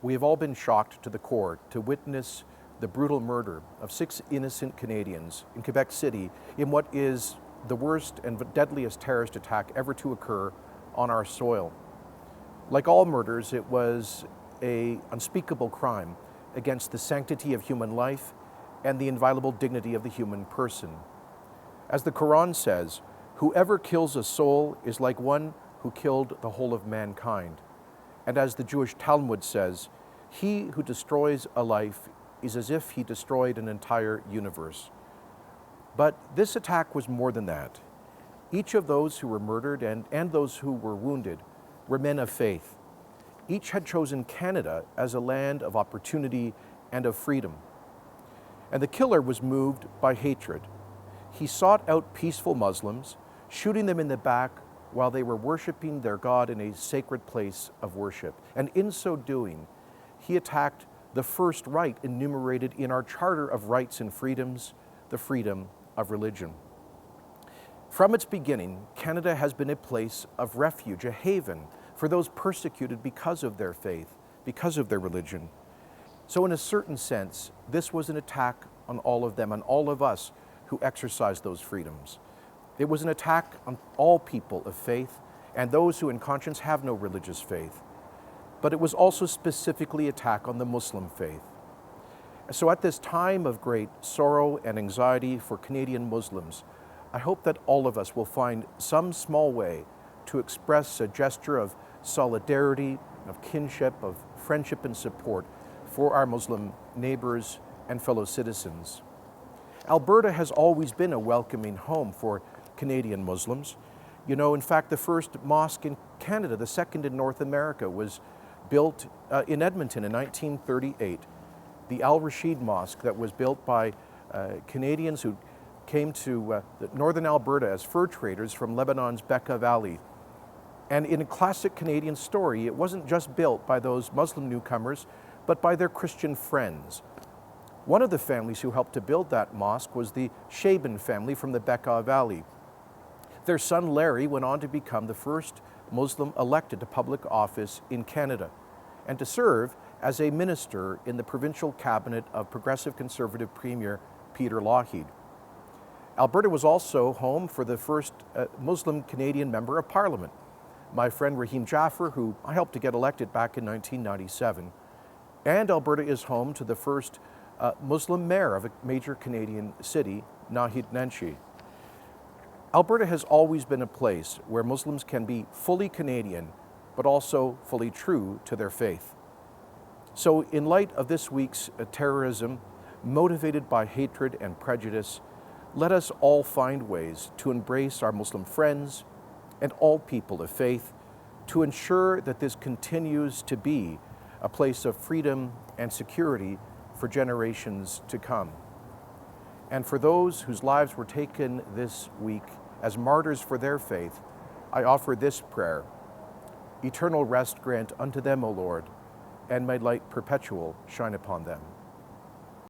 We have all been shocked to the core to witness the brutal murder of 6 innocent Canadians in Quebec City in what is the worst and deadliest terrorist attack ever to occur on our soil. Like all murders, it was an unspeakable crime against the sanctity of human life and the inviolable dignity of the human person. As the Quran says, whoever kills a soul is like one who killed the whole of mankind. And as the Jewish Talmud says, he who destroys a life is as if he destroyed an entire universe. But this attack was more than that. Each of those who were murdered and those who were wounded were men of faith. Each had chosen Canada as a land of opportunity and of freedom. And the killer was moved by hatred. He sought out peaceful Muslims, shooting them in the back while they were worshiping their God in a sacred place of worship. And in so doing, he attacked the first right enumerated in our Charter of Rights and Freedoms, the freedom of religion. From its beginning, Canada has been a place of refuge, a haven for those persecuted because of their faith, because of their religion. So in a certain sense, this was an attack on all of them, on all of us who exercise those freedoms. It was an attack on all people of faith and those who in conscience have no religious faith. But it was also specifically an attack on the Muslim faith. So at this time of great sorrow and anxiety for Canadian Muslims, I hope that all of us will find some small way to express a gesture of solidarity, of kinship, of friendship and support for our Muslim neighbors and fellow citizens. Alberta has always been a welcoming home for Canadian Muslims. You know, in fact, the first mosque in Canada, the second in North America, was built in Edmonton in 1938. The Al Rashid Mosque that was built by Canadians who came to northern Alberta as fur traders from Lebanon's Bekaa Valley. And in a classic Canadian story, it wasn't just built by those Muslim newcomers, but by their Christian friends. One of the families who helped to build that mosque was the Shaban family from the Bekaa Valley. Their son Larry went on to become the first Muslim elected to public office in Canada and to serve as a minister in the provincial cabinet of Progressive Conservative Premier Peter Lougheed. Alberta was also home for the first Muslim Canadian Member of Parliament, my friend Rahim Jaffer, who I helped to get elected back in 1997. And Alberta is home to the first Muslim mayor of a major Canadian city, Naheed Nenshi. Alberta has always been a place where Muslims can be fully Canadian, but also fully true to their faith. So in light of this week's terrorism, motivated by hatred and prejudice, let us all find ways to embrace our Muslim friends and all people of faith to ensure that this continues to be a place of freedom and security for generations to come. And for those whose lives were taken this week as martyrs for their faith, I offer this prayer. Eternal rest grant unto them, O Lord, and may light perpetual shine upon them.